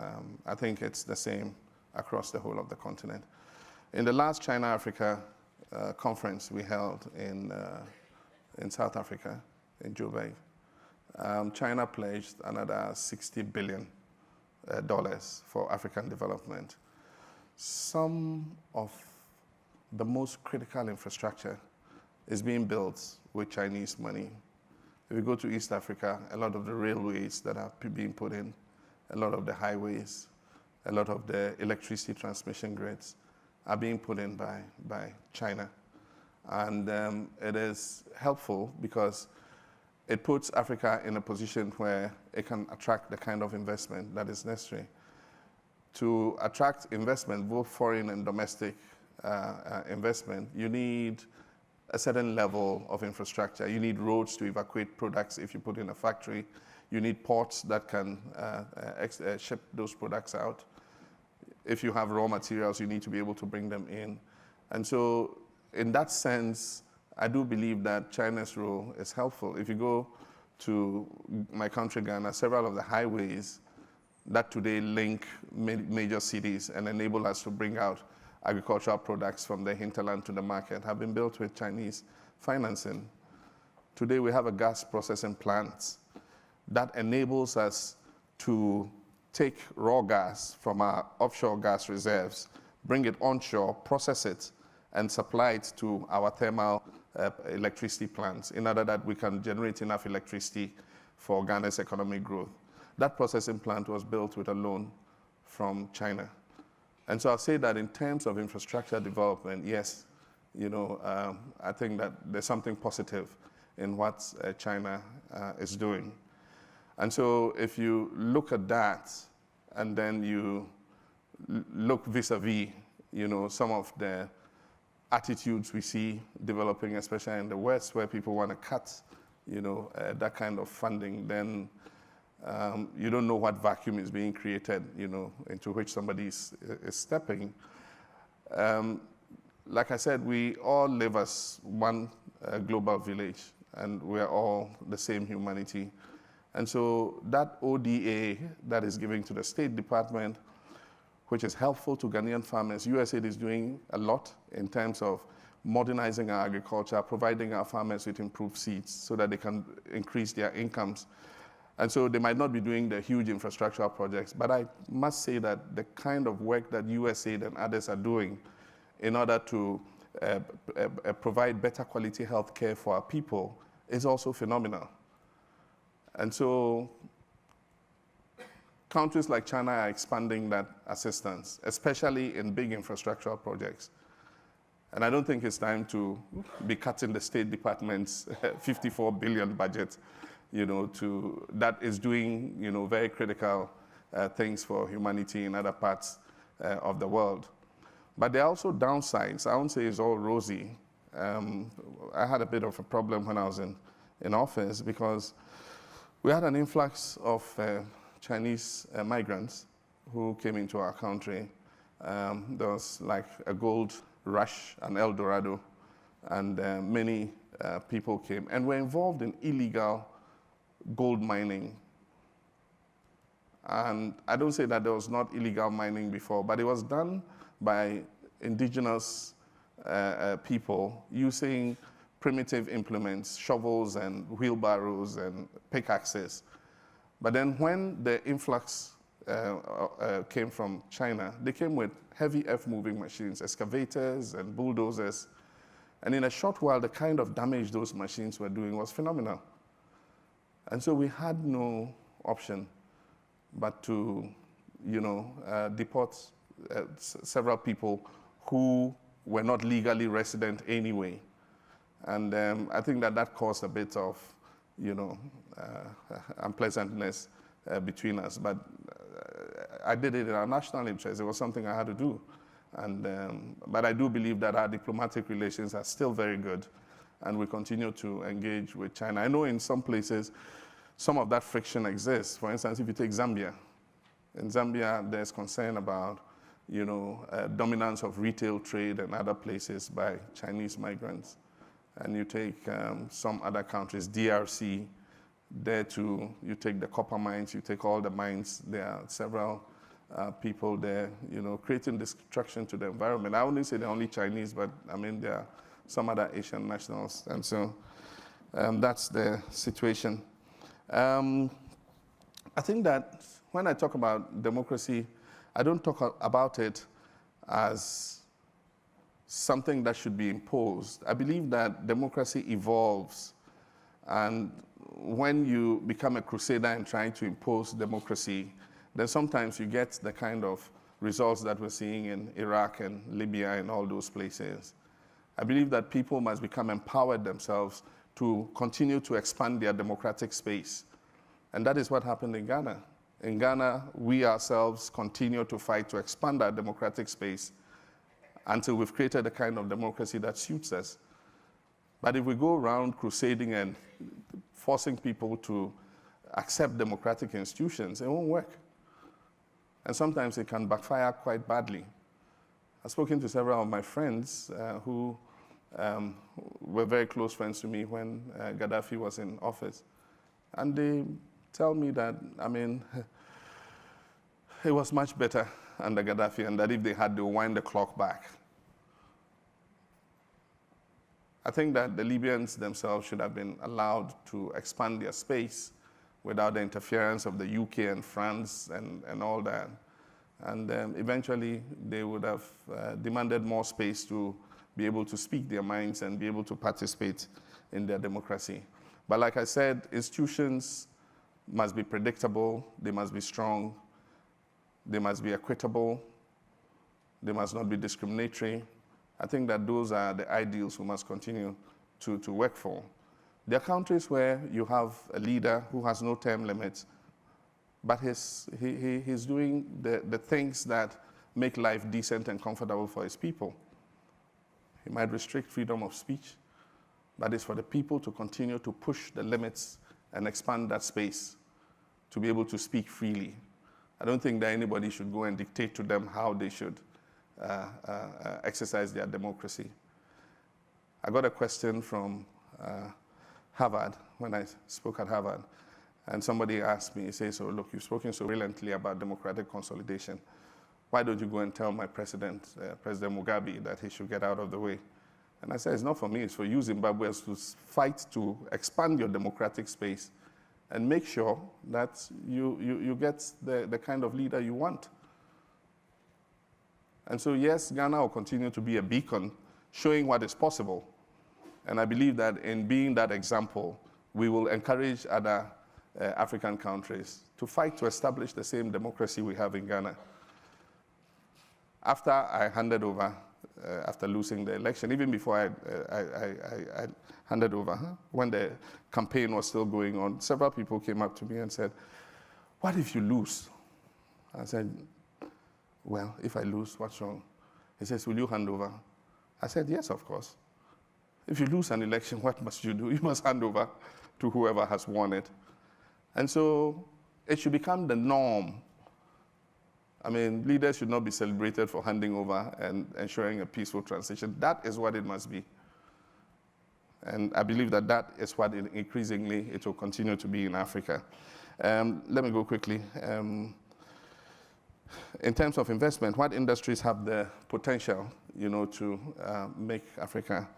I think it's the same across the whole of the continent. In the last China-Africa conference we held in South Africa, in Joburg, China pledged another $60 billion for African development. Some of the most critical infrastructure is being built with Chinese money. If you go to East Africa, a lot of the railways that are being put in, a lot of the highways, a lot of the electricity transmission grids are being put in by China. And it is helpful because it puts Africa in a position where it can attract the kind of investment that is necessary. To attract investment, both foreign and domestic investment, you need a certain level of infrastructure. You need roads to evacuate products if you put in a factory. You need ports that can ship those products out. If you have raw materials, you need to be able to bring them in. And so in that sense, I do believe that China's role is helpful. If you go to my country, Ghana, several of the highways that today link major cities and enable us to bring out agricultural products from the hinterland to the market have been built with Chinese financing. Today we have a gas processing plant that enables us to take raw gas from our offshore gas reserves, bring it onshore, process it, and supply it to our thermal electricity plants in order that we can generate enough electricity for Ghana's economic growth. That processing plant was built with a loan from China. And so I'll say that in terms of infrastructure development, yes, I think that there's something positive in what China is doing. And so if you look at that, and then you look vis-a-vis, some of the attitudes we see developing, especially in the West, where people want to cut, that kind of funding, then you don't know what vacuum is being created, into which somebody is stepping. Like I said, we all live as one global village, and we're all the same humanity. And so that ODA that is given to the State Department, which is helpful to Ghanaian farmers, USAID is doing a lot in terms of modernizing our agriculture, providing our farmers with improved seeds so that they can increase their incomes. And so they might not be doing the huge infrastructural projects, but I must say that the kind of work that USAID and others are doing in order to provide better quality health care for our people is also phenomenal. And so countries like China are expanding that assistance, especially in big infrastructural projects. And I don't think it's time to be cutting the State Department's 54 billion budget, that is doing, very critical things for humanity in other parts of the world. But there are also downsides. I won't say it's all rosy. I had a bit of a problem when I was in office because we had an influx of Chinese migrants who came into our country. There was like a gold rush, an El Dorado, and many people came and were involved in illegal gold mining. And I don't say that there was not illegal mining before, but it was done by indigenous people using primitive implements, shovels and wheelbarrows and pickaxes. But then when the influx came from China, they came with heavy earth-moving machines, excavators and bulldozers. And in a short while, the kind of damage those machines were doing was phenomenal. And so we had no option but to, deport several people who were not legally resident anyway. And I think that caused a bit of, unpleasantness between us. But I did it in our national interest. It was something I had to do. And, but I do believe that our diplomatic relations are still very good, and we continue to engage with China. I know in some places, some of that friction exists. For instance, if you take Zambia, in Zambia, there's concern about, dominance of retail trade and other places by Chinese migrants. And you take some other countries, DRC, there too, you take the copper mines, you take all the mines, there are several people there, creating destruction to the environment. I wouldn't say they're only Chinese, but I mean, there are some other Asian nationals. And so that's the situation. I think that when I talk about democracy, I don't talk about it as something that should be imposed. I believe that democracy evolves, and when you become a crusader in trying to impose democracy, then sometimes you get the kind of results that we're seeing in Iraq and Libya and all those places. I believe that people must become empowered themselves to continue to expand their democratic space. And that is what happened in Ghana. In Ghana, we ourselves continue to fight to expand our democratic space until we've created a kind of democracy that suits us. But if we go around crusading and forcing people to accept democratic institutions, it won't work. And sometimes it can backfire quite badly. I've spoken to several of my friends who were very close friends to me when Gaddafi was in office. And they tell me that, I mean, it was much better under Gaddafi, and that if they had to wind the clock back. I think that the Libyans themselves should have been allowed to expand their space without the interference of the UK and France and all that. And eventually, they would have demanded more space to be able to speak their minds and be able to participate in their democracy. But like I said, institutions must be predictable, they must be strong, they must be equitable, they must not be discriminatory. I think that those are the ideals we must continue to work for. There are countries where you have a leader who has no term limits, but he's doing the things that make life decent and comfortable for his people. He might restrict freedom of speech, but it's for the people to continue to push the limits and expand that space to be able to speak freely. I don't think that anybody should go and dictate to them how they should exercise their democracy. I got a question from Harvard when I spoke at Harvard, and somebody asked me, he says, "So look, you've spoken so brilliantly about democratic consolidation. Why don't you go and tell my president, President Mugabe, that he should get out of the way?" And I said, it's not for me, it's for you Zimbabweans to fight to expand your democratic space and make sure that you get the kind of leader you want. And so yes, Ghana will continue to be a beacon showing what is possible. And I believe that in being that example, we will encourage other African countries to fight to establish the same democracy we have in Ghana. After I handed over, after losing the election, even before I handed over, when the campaign was still going on, several people came up to me and said, "What if you lose?" I said, "Well, if I lose, what's wrong?" He says, "Will you hand over?" I said, "Yes, of course. If you lose an election, what must you do? You must hand over to whoever has won it." And so it should become the norm. I mean, leaders should not be celebrated for handing over and ensuring a peaceful transition. That is what it must be. And I believe that that is what increasingly it will continue to be in Africa. Let me go quickly. In terms of investment, what industries have the potential, to make Africa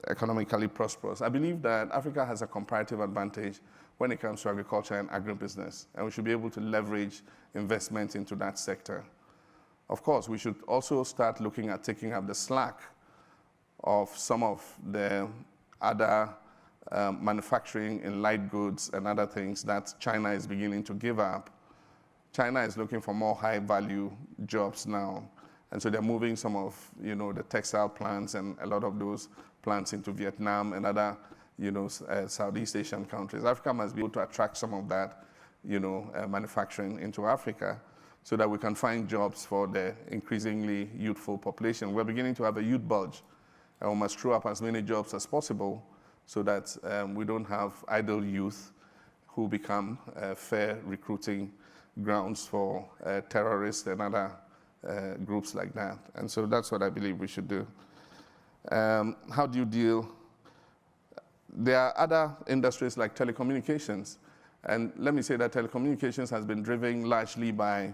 economically prosperous? I believe that Africa has a comparative advantage when it comes to agriculture and agribusiness, and we should be able to leverage investment into that sector. Of course, we should also start looking at taking up the slack of some of the other manufacturing in light goods and other things that China is beginning to give up. China is looking for more high-value jobs now, and so they're moving some of, the textile plants and a lot of those plants into Vietnam and other, Southeast Asian countries. Africa must be able to attract some of that, manufacturing into Africa so that we can find jobs for the increasingly youthful population. We're beginning to have a youth bulge, and we must throw up as many jobs as possible so that we don't have idle youth who become fair recruiting grounds for terrorists and other groups like that. And so that's what I believe we should do. How do you deal? There are other industries like telecommunications. And let me say that telecommunications has been driven largely by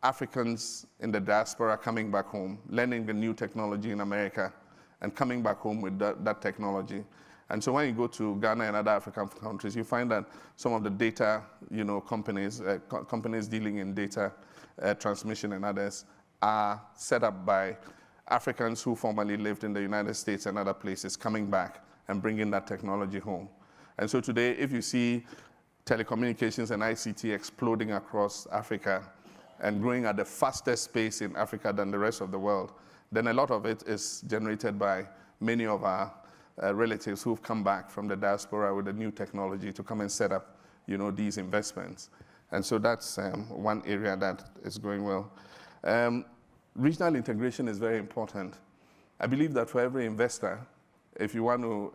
Africans in the diaspora coming back home, learning the new technology in America, and coming back home with that technology. And so when you go to Ghana and other African countries, you find that some of the data, companies dealing in data transmission and others are set up by Africans who formerly lived in the United States and other places coming back and bringing that technology home. And so today, if you see telecommunications and ICT exploding across Africa and growing at the fastest pace in Africa than the rest of the world, then a lot of it is generated by many of our relatives who've come back from the diaspora with the new technology to come and set up, these investments. And so that's one area that is going well. Regional integration is very important. I believe that for every investor, if you want to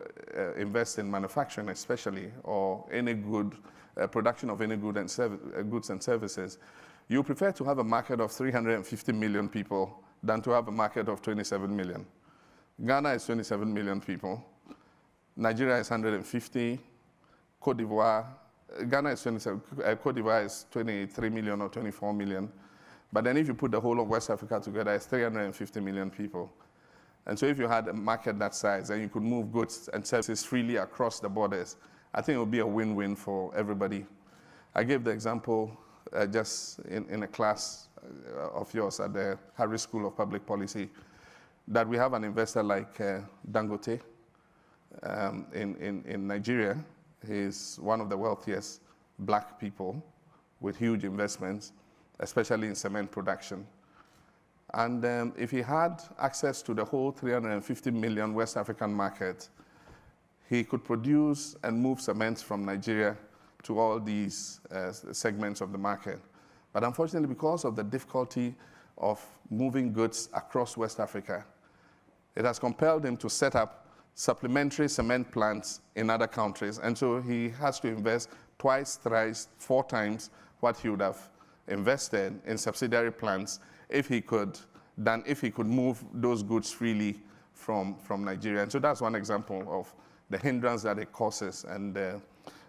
invest in manufacturing especially, or any good production of any goods and services, you prefer to have a market of 350 million people than to have a market of 27 million. Ghana is 27 million people. Nigeria is 150. Cote d'Ivoire, Ghana is 27, Cote d'Ivoire is 23 million or 24 million. But then if you put the whole of West Africa together, it's 350 million people. And so if you had a market that size and you could move goods and services freely across the borders, I think it would be a win-win for everybody. I gave the example just in a class of yours at the Harris School of Public Policy, that we have an investor like Dangote in Nigeria. He's one of the wealthiest black people with huge investments, especially in cement production. And if he had access to the whole 350 million West African market, he could produce and move cement from Nigeria to all these segments of the market. But unfortunately, because of the difficulty of moving goods across West Africa, it has compelled him to set up supplementary cement plants in other countries. And so he has to invest twice, thrice, 4 times what he would have invested in subsidiary plants if he could move those goods freely from Nigeria. And so that's one example of the hindrance that it causes and the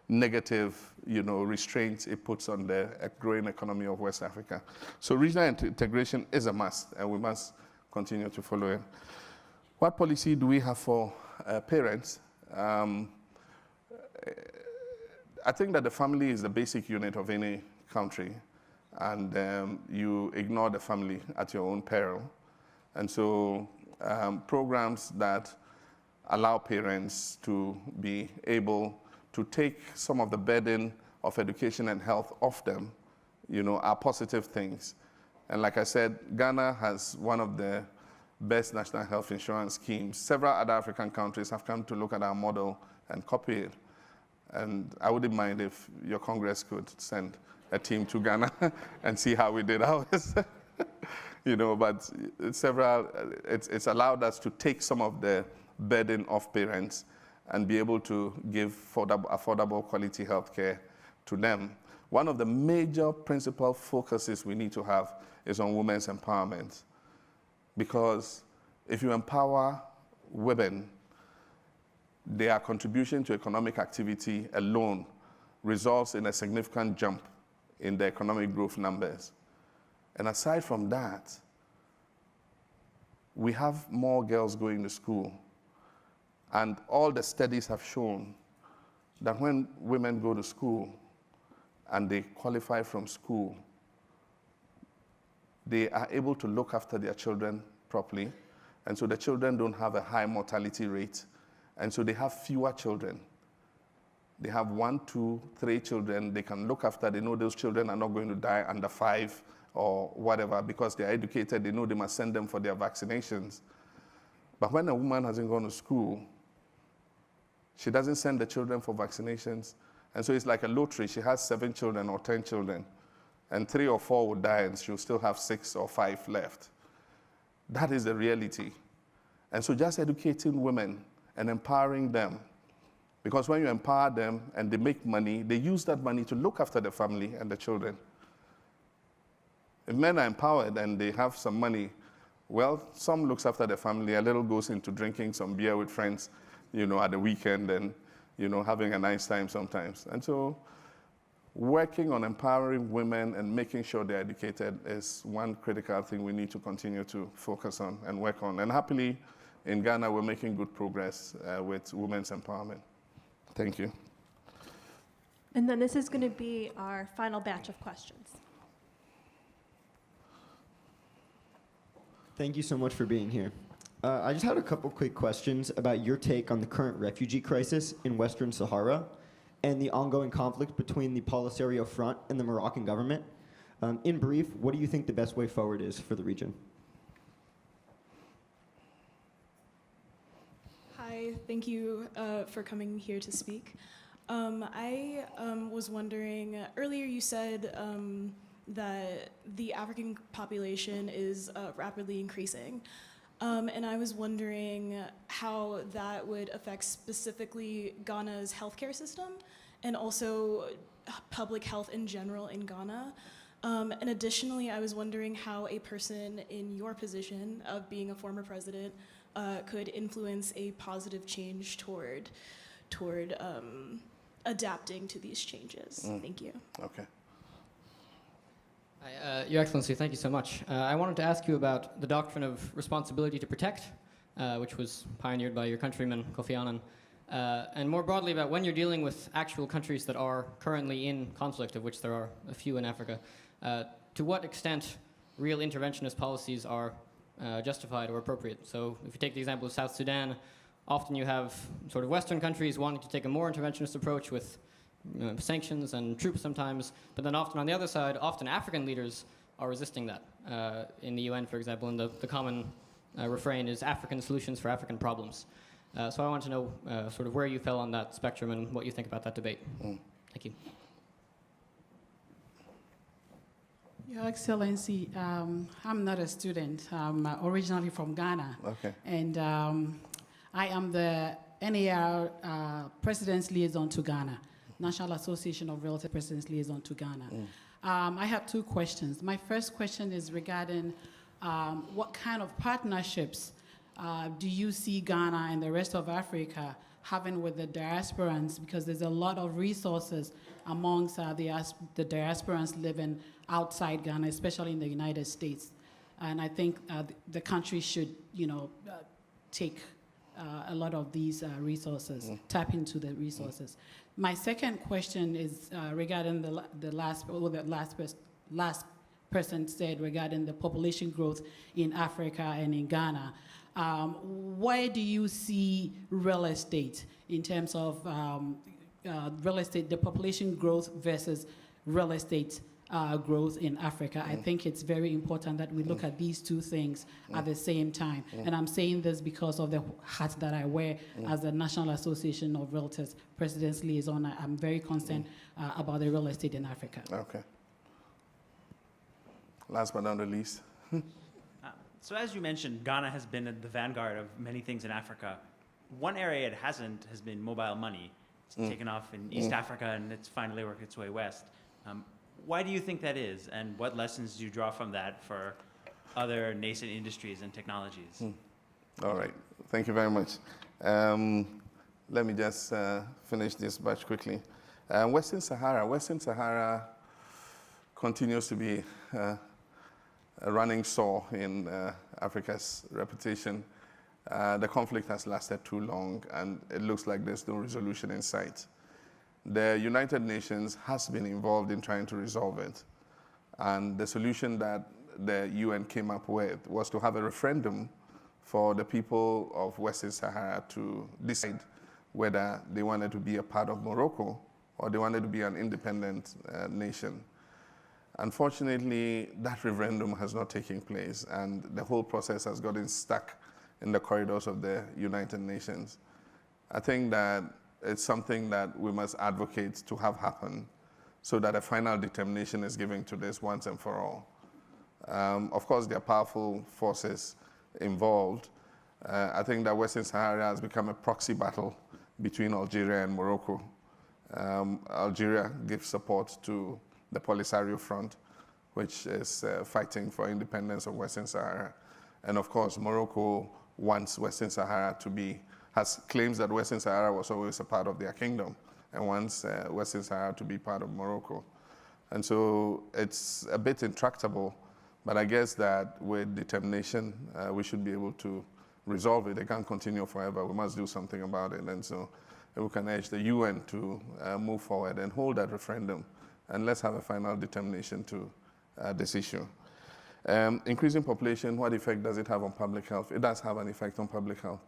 negative restraints it puts on the growing economy of West Africa. So regional integration is a must, and we must continue to follow it. What policy do we have for parents? I think that the family is the basic unit of any country, and you ignore the family at your own peril. And so programs that allow parents to be able to take some of the burden of education and health off them, are positive things. And like I said, Ghana has one of the best national health insurance schemes. Several other African countries have come to look at our model and copy it. And I wouldn't mind if your Congress could send a team to Ghana and see how we did ours. But it's allowed us to take some of the burden off parents and be able to give affordable quality health care to them. One of the major principal focuses we need to have is on women's empowerment. Because if you empower women, their contribution to economic activity alone results in a significant jump in the economic growth numbers. And aside from that, we have more girls going to school. And all the studies have shown that when women go to school and they qualify from school, they are able to look after their children properly. And so the children don't have a high mortality rate. And so they have fewer children. They have 1, 2, 3 children they can look after. They know those children are not going to die under 5 or whatever because they're educated. They know they must send them for their vaccinations. But when a woman hasn't gone to school, she doesn't send the children for vaccinations. And so it's like a lottery. She has 7 children or 10 children, and 3 or 4 will die, and she'll still have 6 or 5 left. That is the reality. And so just educating women and empowering them, because when you empower them and they make money, they use that money to look after the family and the children. If men are empowered and they have some money, well, some looks after the family, a little goes into drinking some beer with friends, at the weekend and, having a nice time sometimes. And so working on empowering women and making sure they're educated is one critical thing we need to continue to focus on and work on. And happily, in Ghana, we're making good progress with women's empowerment. Thank you. And then this is going to be our final batch of questions. Thank you so much for being here. I just had a couple quick questions about your take on the current refugee crisis in Western Sahara and the ongoing conflict between the Polisario Front and the Moroccan government. In brief, what do you think the best way forward is for the region? Hi, Thank you for coming here to speak. I was wondering, earlier you said that the African population is rapidly increasing. And I was wondering how that would affect specifically Ghana's healthcare system and also public health in general in Ghana. And additionally, I was wondering how a person in your position of being a former president could influence a positive change toward adapting to these changes. Thank you. Okay. Your Excellency, thank you so much. I wanted to ask you about the doctrine of responsibility to protect, which was pioneered by your countryman, Kofi Annan, and more broadly about when you're dealing with actual countries that are currently in conflict, of which there are a few in Africa, to what extent real interventionist policies are justified or appropriate. So if you take the example of South Sudan, often you have sort of Western countries wanting to take a more interventionist approach with sanctions and troops sometimes, but then often on the other side, often African leaders are resisting that. In the UN, for example, and the common refrain is African solutions for African problems. So I want to know sort of where you fell on that spectrum and what you think about that debate. Thank you. Your Excellency, I'm not a student. I'm originally from Ghana. Okay. And I am the NAR President's Liaison to Ghana, National Association of Realtor President's Liaison to Ghana. I have two questions. My first question is regarding what kind of partnerships do you see Ghana and the rest of Africa having with the diasporans, because there's a lot of resources amongst the diasporans living outside Ghana, especially in the United States. And I think the country should, take a lot of these resources, tap into the resources. My second question is regarding the last person said regarding the population growth in Africa and in Ghana. Where do you see real estate in terms of real estate, the population growth versus real estate growth in Africa? I think it's very important that we look at these two things at the same time. And I'm saying this because of the hat that I wear as the National Association of Realtors President's Liaison. I'm very concerned about the real estate in Africa. Okay. Last but not the least. So as you mentioned, Ghana has been at the vanguard of many things in Africa. One area it hasn't has been mobile money. It's taken off in East Africa and it's finally worked its way west. Why do you think that is, and what lessons do you draw from that for other nascent industries and technologies? All right, thank you very much. Let me just finish this batch quickly. Western Sahara continues to be a running sore in Africa's reputation. The conflict has lasted too long, and it looks like there's no resolution in sight. The United Nations has been involved in trying to resolve it. And the solution that the UN came up with was to have a referendum for the people of Western Sahara to decide whether they wanted to be a part of Morocco or they wanted to be an independent nation. Unfortunately, that referendum has not taken place, and the whole process has gotten stuck in the corridors of the United Nations. I think that it's something that we must advocate to have happen so that a final determination is given to this once and for all. Of course, there are powerful forces involved. I think that Western Sahara has become a proxy battle between Algeria and Morocco. Algeria gives support to the Polisario Front, which is fighting for independence of Western Sahara. And of course, Morocco wants Western Sahara claims that Western Sahara was always a part of their kingdom and wants Western Sahara to be part of Morocco. And so it's a bit intractable, but I guess that with determination, we should be able to resolve it. It can't continue forever. We must do something about it. And so we can urge the UN to move forward and hold that referendum, and let's have a final determination to this issue. Increasing population, what effect does it have on public health? It does have an effect on public health.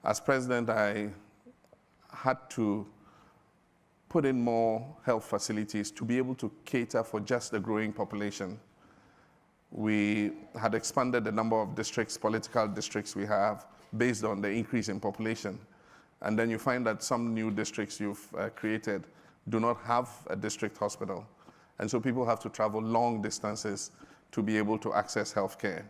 As president, I had to put in more health facilities to be able to cater for just the growing population. We had expanded the number of districts, political districts we have, based on the increase in population. and then you find that some new districts you've created do not have a district hospital. And so people have to travel long distances to be able to access healthcare.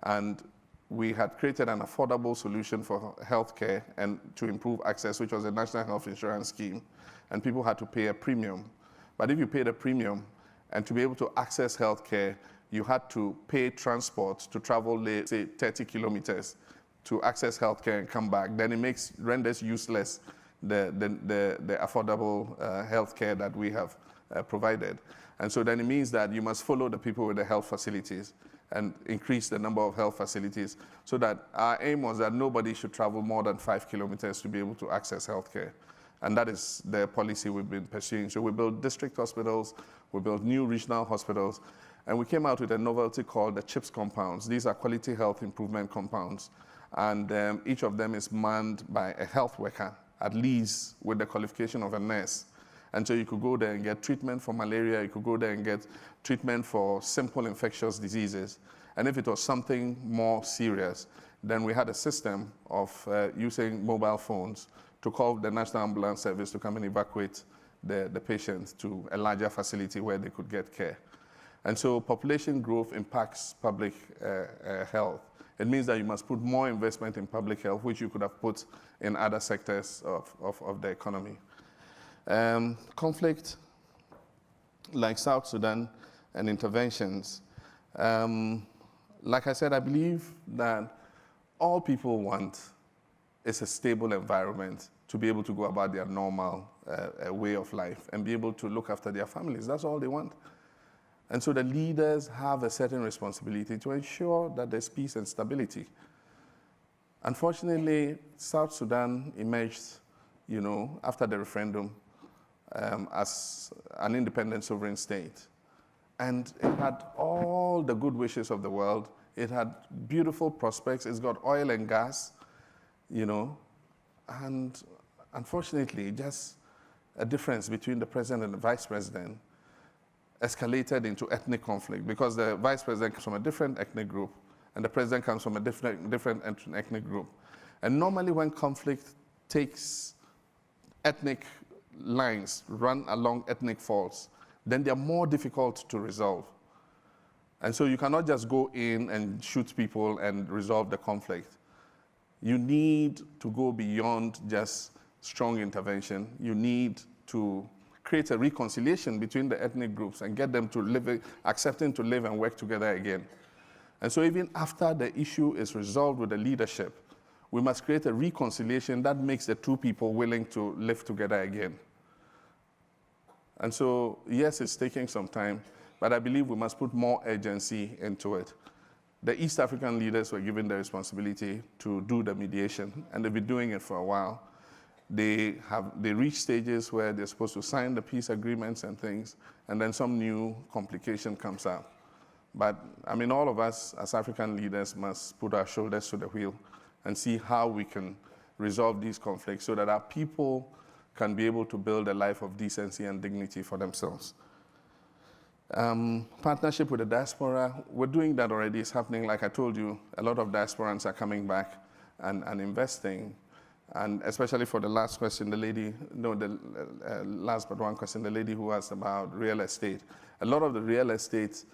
And we had created an affordable solution for healthcare and to improve access, which was a national health insurance scheme. And people had to pay a premium. But if you paid a premium, and to be able to access healthcare, you had to pay transport to travel, say, 30 kilometers to access healthcare and come back. Then it renders useless the affordable healthcare that we have provided. And so then it means that you must follow the people with the health facilities and increase the number of health facilities, so that our aim was that nobody should travel more than 5 kilometers to be able to access healthcare. And that is the policy we've been pursuing. So we built district hospitals, we built new regional hospitals, and we came out with a novelty called the CHIPS compounds. These are quality health improvement compounds. And each of them is manned by a health worker, at least with the qualification of a nurse. And so you could go there and get treatment for malaria, you could go there and get treatment for simple infectious diseases. And if it was something more serious, then we had a system of using mobile phones to call the National Ambulance Service to come and evacuate the patient to a larger facility where they could get care. And so population growth impacts public health. It means that you must put more investment in public health, which you could have put in other sectors of the economy. Conflict like South Sudan and interventions. Like I said, I believe that all people want is a stable environment to be able to go about their normal way of life and be able to look after their families. That's all they want. And so the leaders have a certain responsibility to ensure that there's peace and stability. Unfortunately, South Sudan emerged, after the referendum as an independent sovereign state. And it had all the good wishes of the world. It had beautiful prospects. It's got oil and gas, and unfortunately, just a difference between the president and the vice president escalated into ethnic conflict, because the vice president comes from a different ethnic group and the president comes from a different ethnic group. And normally when conflict takes ethnic lines, run along ethnic faults, then they're more difficult to resolve. And so you cannot just go in and shoot people and resolve the conflict. You need to go beyond just strong intervention. You need to create a reconciliation between the ethnic groups and get them to accepting to live and work together again. And so even after the issue is resolved with the leadership, we must create a reconciliation that makes the two people willing to live together again. And so, yes, it's taking some time, but I believe we must put more urgency into it. The East African leaders were given the responsibility to do the mediation, and they've been doing it for a while. They reach stages where they're supposed to sign the peace agreements and things, and then some new complication comes up. But all of us as African leaders must put our shoulders to the wheel and see how we can resolve these conflicts so that our people can be able to build a life of decency and dignity for themselves. Partnership with the diaspora, we're doing that already. It's happening. Like I told you, a lot of diasporans are coming back and investing. And especially for the last question, last but one question, the lady who asked about real estate. A lot of the real estate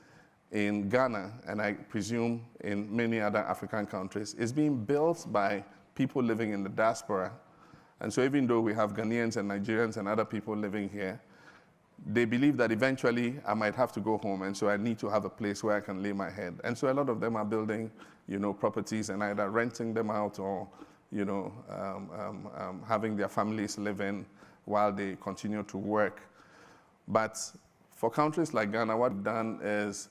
in Ghana, and I presume in many other African countries, is being built by people living in the diaspora. And so even though we have Ghanaians and Nigerians and other people living here, they believe that eventually I might have to go home, and so I need to have a place where I can lay my head. And so a lot of them are building, properties and either renting them out or, having their families live in while they continue to work. But for countries like Ghana, what we've done is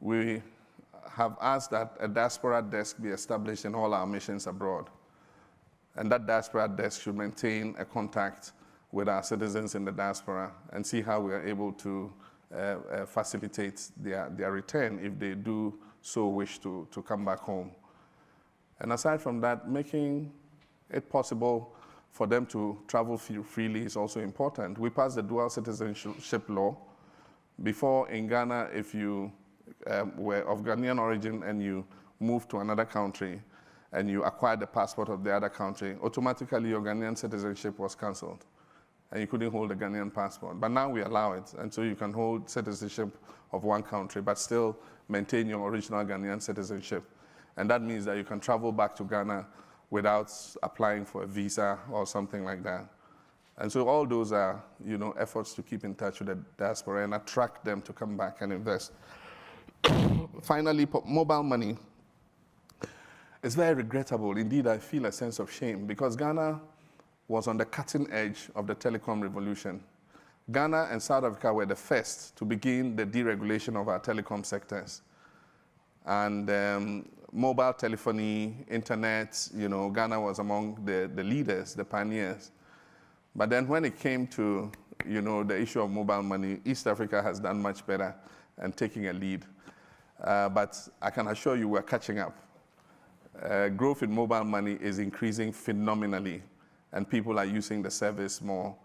we have asked that a diaspora desk be established in all our missions abroad. And that diaspora desk should maintain a contact with our citizens in the diaspora and see how we are able to facilitate their return if they do so wish to come back home. And aside from that, making it possible for them to travel freely is also important. We passed the dual citizenship law. Before in Ghana, if you were of Ghanaian origin and you moved to another country, and you acquired the passport of the other country, automatically your Ghanaian citizenship was cancelled, and you couldn't hold a Ghanaian passport. But now we allow it, and so you can hold citizenship of one country, but still maintain your original Ghanaian citizenship. And that means that you can travel back to Ghana without applying for a visa or something like that. And so all those are, efforts to keep in touch with the diaspora and attract them to come back and invest. Finally, mobile money. It's very regrettable. Indeed, I feel a sense of shame because Ghana was on the cutting edge of the telecom revolution. Ghana and South Africa were the first to begin the deregulation of our telecom sectors. And mobile telephony, internet, Ghana was among the leaders, the pioneers. But then when it came to, the issue of mobile money, East Africa has done much better and taking a lead. But I can assure you we're catching up. Growth in mobile money is increasing phenomenally, and people are using the service more.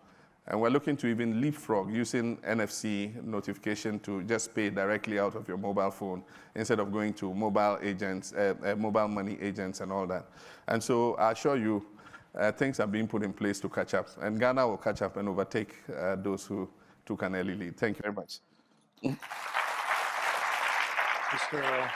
And we're looking to even leapfrog using NFC notification to just pay directly out of your mobile phone instead of going to mobile agents, mobile money agents and all that. And so I assure you, things are being put in place to catch up. And Ghana will catch up and overtake those who took an early lead. Thank you very much. Mr.